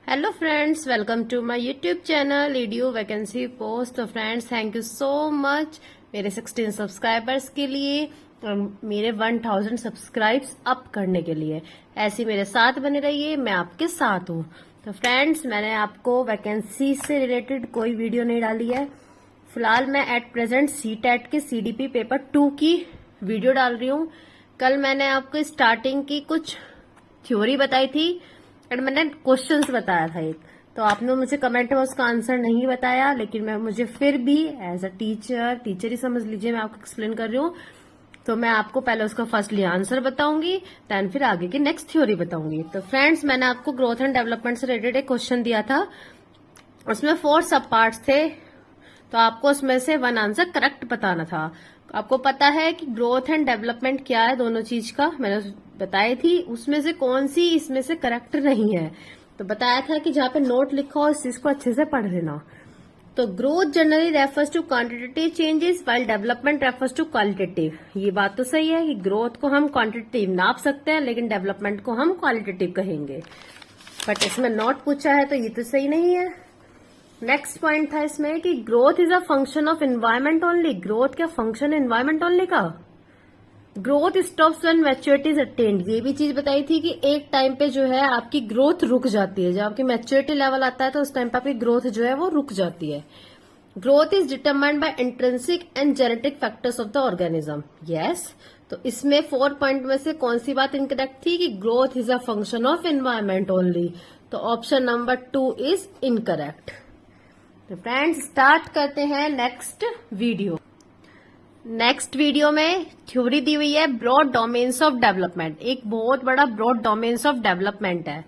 Hello friends, welcome to my YouTube channel EDU vacancy post. तो friends, thank you so much मेरे 16 subscribers के लिए और मेरे 1000 सब्सक्राइब्स अप करने के लिए। ऐसे मेरे साथ बने रहिए, मैं आपके साथ हूँ। तो फ्रेंड्स, मैंने आपको वैकेंसी से रिलेटेड कोई वीडियो नहीं डाली है। फिलहाल मैं एट प्रेजेंट सीटेट के सीडीपी पेपर 2 की वीडियो डाल रही हूँ। कल मैंने आपको स्टार्टिंग की कुछ थ्योरी बताई थी और मैंने क्वेश्चंस बताया था एक, तो आपने मुझे कमेंट में उसका आंसर नहीं बताया, लेकिन मैं मुझे फिर भी एज अ टीचर ही समझ लीजिए, मैं आपको एक्सप्लेन कर रही हूँ। तो मैं आपको पहले उसका फर्स्टली आंसर बताऊंगी, देन फिर आगे की नेक्स्ट थ्योरी बताऊंगी। तो फ्रेंड्स, मैंने आपको ग्रोथ एंड डेवलपमेंट से रिलेटेड एक क्वेश्चन दिया था, उसमें 4 सब पार्ट्स थे, तो आपको उसमें से 1 आंसर करेक्ट बताना था। आपको पता है कि ग्रोथ एंड डेवलपमेंट क्या है, दोनों चीज का मैंने बताई थी। उसमें से कौन सी इसमें से करेक्ट नहीं है, तो बताया था कि जहां पे नोट लिखा हो इस चीज को अच्छे से पढ़ लेना। तो growth generally refers to quantitative changes while development refers to qualitative. ये बात तो सही है कि ग्रोथ को हम क्वांटिटेटिव नाप सकते हैं, लेकिन डेवलपमेंट को हम क्वालिटेटिव कहेंगे। बट इसमें नोट पूछा है तो ये तो सही नहीं है। नेक्स्ट पॉइंट था इसमें कि growth is a function of environment only. Growth क्या फंक्शन है एनवायरमेंट ओनली का? Growth stops when maturity is attend. ये भी चीज बताई थी कि एक टाइम पे जो है आपकी ग्रोथ रुक जाती है, जब आपकी मैच्योरिटी लेवल आता है तो उस टाइम पे आपकी ग्रोथ जो है वो रुक जाती है। Growth is determined by intrinsic and genetic factors of the organism. Yes, तो इसमें 4 पॉइंट में से कौन सी बात इनकरेक्ट थी कि growth is a function of environment only? तो ऑप्शन नंबर 2 इज इनकरेक्ट। तो फ्रेंड्स, स्टार्ट करते हैं नेक्स्ट वीडियो। नेक्स्ट वीडियो में थ्योरी दी हुई है ब्रॉड डोमेन्स ऑफ डेवलपमेंट। एक बहुत बड़ा ब्रॉड डोमेन्स ऑफ डेवलपमेंट है,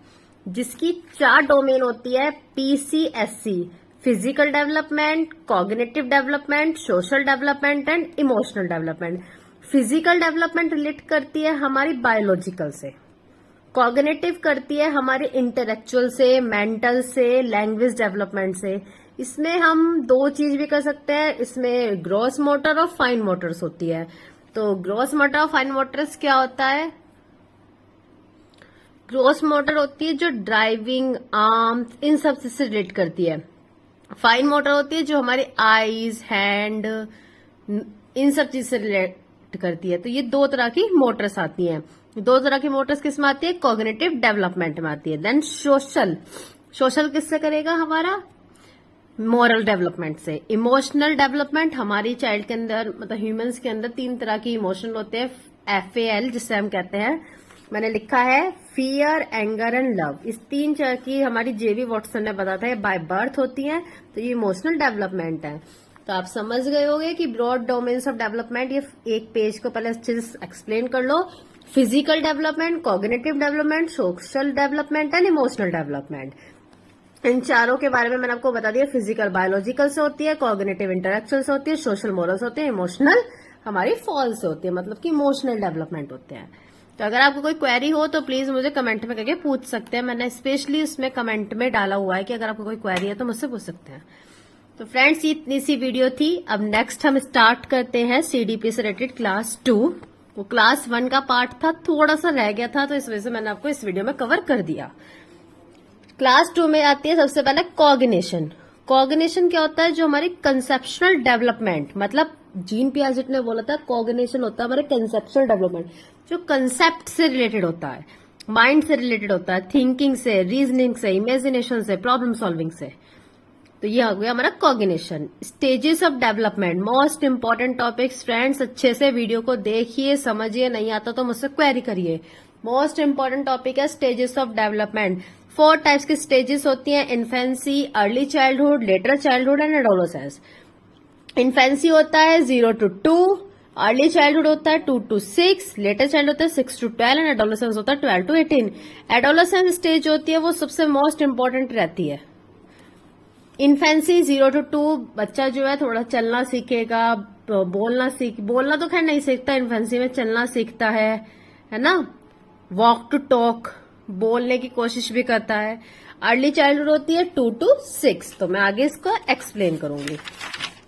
जिसकी 4 डोमेन होती है PCSC: physical development, cognitive development, social development and emotional development. Physical development relate करती है हमारी बायोलॉजिकल से, कॉग्निटिव करती है हमारे इंटेलेक्चुअल से, मेंटल से, लैंग्वेज डेवलपमेंट से। इसमें हम 2 चीज भी कर सकते हैं, इसमें ग्रॉस मोटर और फाइन मोटर्स होती है। तो ग्रॉस मोटर और फाइन मोटर्स क्या होता है? ग्रॉस मोटर होती है जो ड्राइविंग, आर्म्स, इन सब से रिलेट करती है। फाइन मोटर होती है जो हमारे आईज, हैंड, इन सब चीज से रिलेट करती है। तो ये 2 तरह की मोटर्स आती हैं। 2 तरह की मोटर्स किस में आती है? कॉग्निटिव डेवलपमेंट में आती है। देन सोशल किससे करेगा? हमारा मॉरल डेवलपमेंट से। इमोशनल डेवलपमेंट हमारी चाइल्ड के अंदर, मतलब ह्यूमंस के अंदर 3 तरह की इमोशन होते हैं, FAL जिससे हम कहते हैं। मैंने लिखा है फियर, एंगर एंड लव। इस 3 तरह की हमारी JB वॉटसन ने बताया था बाय बर्थ होती है, तो ये इमोशनल डेवलपमेंट है। तो आप समझ गए होंगे कि ब्रॉड डोमेन्स ऑफ डेवलपमेंट, ये एक पेज को पहले अच्छे से एक्सप्लेन कर लो। Physical development, cognitive development, social development and emotional development. इन चारों के बारे में मैंने आपको बता दिया। फिजिकल बायोलॉजिकल से होती है, कॉग्निटिव इंटेलेक्चुअल से होती है, सोशल मोरल से होती है, इमोशनल हमारी फॉल से होती है, मतलब कि इमोशनल डेवलपमेंट होते हैं। तो अगर आपको कोई क्वेरी हो तो प्लीज मुझे कमेंट में करके पूछ सकते हैं। मैंने स्पेशली उसमें कमेंट में डाला हुआ है कि अगर आपको कोई क्वेरी है तो मुझसे पूछ सकते हैं। तो फ्रेंड्स, ये इतनी सी वीडियो थी। अब नेक्स्ट हम स्टार्ट करते हैं CDP से रिलेटेड क्लास 2। वो क्लास 1 का पार्ट था, थोड़ा सा रह गया था, तो इस वजह से मैंने आपको इस वीडियो में कवर कर दिया। क्लास 2 में आती है सबसे पहले कॉग्निशन। कॉग्निशन क्या होता है? जो हमारी कंसेप्शनल डेवलपमेंट, मतलब जीन पियाजेट ने बोला था कॉग्निशन होता है हमारे कंसेप्शनल डेवलपमेंट, जो कंसेप्ट से रिलेटेड होता है, माइंड से रिलेटेड होता है, थिंकिंग से, रीजनिंग से, इमेजिनेशन से, प्रॉब्लम सॉल्विंग से। तो ये हो गया हमारा cognition. Stages of development, most important topics. Friends, अच्छे से वीडियो को देखिए, समझिए, नहीं आता तो मुझसे क्वेरी करिए। मोस्ट इंपॉर्टेंट टॉपिक है स्टेजेस ऑफ डेवलपमेंट। 4 टाइप्स की स्टेजेस होती हैं: infancy, early childhood, letter childhood and adolescence. Infancy होता है 0 to 2, अर्ली चाइल्डहुड होता है 2 to 6, लेटर चाइल्ड होता है 6 to 12 एंड एडोलेसेंस होता है 12 to 18। एडोलेसेंस स्टेज होती है वो सबसे मोस्ट इंपॉर्टेंट रहती है। इन्फेंसी 0 to 2, बच्चा जो है थोड़ा चलना सीखेगा, बोलना तो खैर नहीं सीखता, इन्फेंसी में चलना सीखता है ना, वॉक टू टॉक, बोलने की कोशिश भी करता है। अर्ली चाइल्डहुड होती है 2 to 6, तो मैं आगे इसको एक्सप्लेन करूंगी।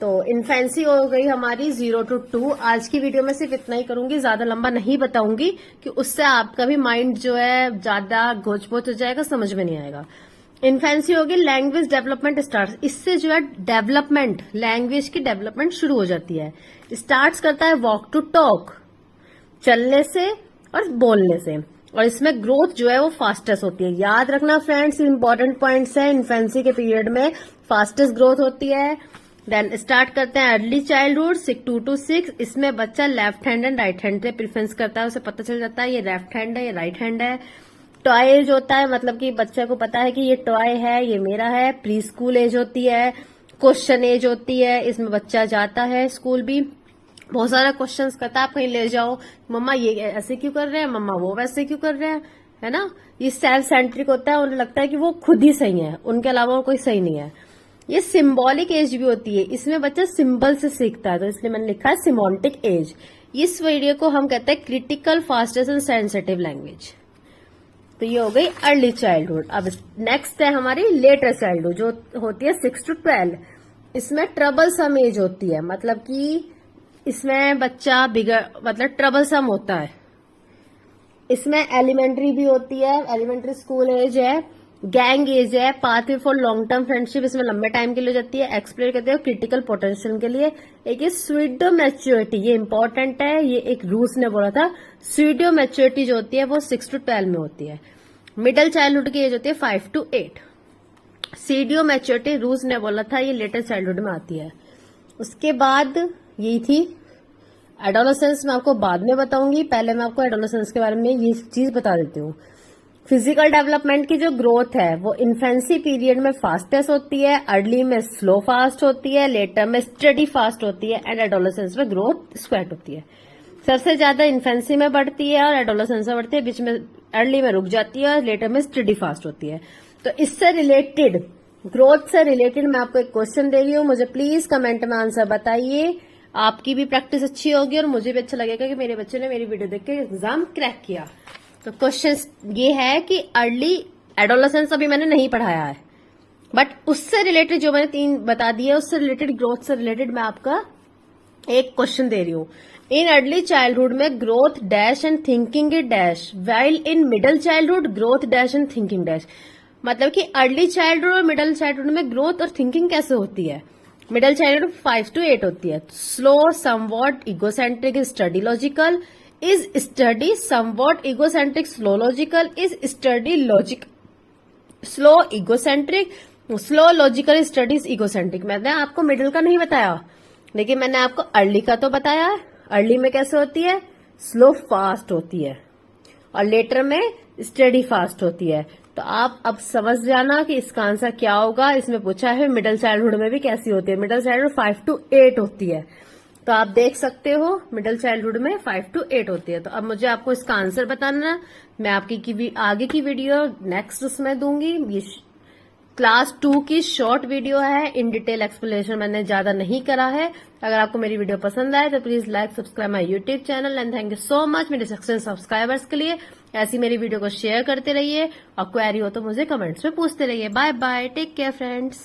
तो इन्फेंसी हो गई हमारी 0 to 2। आज की वीडियो में सिर्फ इतना ही करूंगी, ज्यादा लंबा नहीं बताऊंगी कि उससे आपका भी माइंड जो है ज्यादा घोच पोच हो जाएगा, समझ में नहीं आएगा। इन्फेंसी होगी, लैंग्वेज डेवलपमेंट स्टार्ट, इससे जो है डेवलपमेंट, लैंग्वेज की डेवलपमेंट शुरू हो जाती है। स्टार्ट करता है वॉक टू टॉक, चलने से और बोलने से, और इसमें ग्रोथ जो है वो फास्टेस्ट होती है। याद रखना फ्रेंड्स, इंपॉर्टेंट पॉइंट्स है, इन्फेंसी के पीरियड में फास्टेस्ट ग्रोथ होती है। देन स्टार्ट करते हैं अर्ली चाइल्डहुड 2 to 6, इसमें बच्चा left hand and right hand से प्रेफरेंस करता है, उसे पता चल जाता है ये लेफ्ट हैंड है, ये राइट हैंड है। टॉय एज होता है, मतलब कि बच्चे को पता है कि ये टॉय है, ये मेरा है। प्री स्कूल एज होती है, क्वेश्चन एज होती है, इसमें बच्चा जाता है स्कूल भी, बहुत सारा क्वेश्चंस करता है, आप कहीं ले जाओ, मम्मा ये ऐसे क्यों कर रहे हैं, मम्मा वो वैसे क्यों कर रहे हैं, है ना। ये सेल्फ सेंट्रिक होता है, उन्हें लगता है कि वो खुद ही सही है, उनके अलावा कोई सही नहीं है। ये सिंबॉलिक एज भी होती है, इसमें बच्चा सिंबल से सीखता है, तो इसलिए मैंने लिखा है सिमोंटिक एज। इस वीडियो को हम कहते हैं critical fastest and sensitive language. तो ये हो गई अर्ली चाइल्डहुड। अब नेक्स्ट है हमारी लेटर चाइल्डहुड, जो होती है 6 to 12। इसमें ट्रबल सम एज होती है, मतलब कि इसमें बच्चा मतलब ट्रबल सम होता है। इसमें एलिमेंट्री भी होती है, एलिमेंट्री स्कूल एज है, गैंग एज है, pathway for long term friendship, इसमें लंबे टाइम के लिए जाती है। एक्सप्लोर करते हैं क्रिटिकल पोटेंशियल के लिए। एक स्यूडो मैच्योरिटी, ये इंपॉर्टेंट है, ये एक रूस ने बोला था। स्यूडो मैच्योरिटी जो होती है वो 6 to 12 में होती है। मिडिल चाइल्डहुड की एज होती है 5 to 8। सीडियो मैच्योरिटी रूस ने बोला था, ये लेटर चाइल्डहुड में आती है। उसके बाद यही थी एडोलेसेंस, मैं आपको बाद में बताऊंगी, पहले मैं आपको एडोलेसेंस के बारे में ये चीज बता देती हूँ। फिजिकल डेवलपमेंट की जो ग्रोथ है वो इन्फेंसी पीरियड में फास्टेस्ट होती है, अर्ली में स्लो फास्ट होती है, लेटर में स्टडी फास्ट होती है, एंड एडोलेसेंस में ग्रोथ स्क्वैट होती है। सबसे ज्यादा इन्फेंसी में बढ़ती है और एडोलेसेंस में बढ़ती है, बीच में अर्ली में रुक जाती है और लेटर में स्टडी फास्ट होती है। तो इससे रिलेटेड, ग्रोथ से रिलेटेड मैं आपको एक क्वेश्चन दे रही हूँ, मुझे प्लीज कमेंट में आंसर बताइए। आपकी भी प्रैक्टिस अच्छी होगी और मुझे भी अच्छा लगेगा कि मेरे बच्चे ने मेरी वीडियो देख के एग्जाम क्रैक किया। तो क्वेश्चन ये है कि अर्ली एडोलेसेंस अभी मैंने नहीं पढ़ाया है, बट उससे रिलेटेड जो मैंने 3 बता दिए, उससे रिलेटेड, ग्रोथ से रिलेटेड मैं आपका एक क्वेश्चन दे रही हूँ। इन अर्ली चाइल्डहुड में growth dash and thinking dash, while in middle childhood growth dash and thinking dash. मतलब कि अर्ली चाइल्डहुड और मिडिल चाइल्डहुड में ग्रोथ और थिंकिंग कैसे होती है। मिडिल चाइल्डहुड 5 to 8 होती है। Slow, somewhat egocentric, study logical, is study somewhat egocentric, slow logical, is study logic slow egocentric, slow logical, studies egocentric. मैंने आपको मिडिल का नहीं बताया, लेकिन मैंने आपको अर्ली का तो बताया है। अर्ली में कैसे होती है, स्लो फास्ट होती है, और लेटर में स्टडी फास्ट होती है। तो आप अब समझ जाना कि इसका आंसर क्या होगा। इसमें पूछा है मिडिल चाइल्डहुड में भी कैसी होती है। मिडिल चाइल्डहुड 5 to 8 होती है, तो आप देख सकते हो मिडिल चाइल्डहुड में 5 to 8 होती है। तो अब मुझे आपको इसका आंसर बताना, मैं आपकी आगे की वीडियो नेक्स्ट उसमें दूंगी। ये क्लास 2 की शॉर्ट वीडियो है, इन डिटेल एक्सप्लेनेशन मैंने ज्यादा नहीं करा है। अगर आपको मेरी वीडियो पसंद आए तो please like, subscribe my YouTube channel, and thank you so much मेरे 600 सब्सक्राइबर्स के लिए। ऐसी मेरी वीडियो को शेयर करते रहिए, और क्वेरी हो तो मुझे कमेंट्स में पूछते रहिए। Bye bye, take care friends.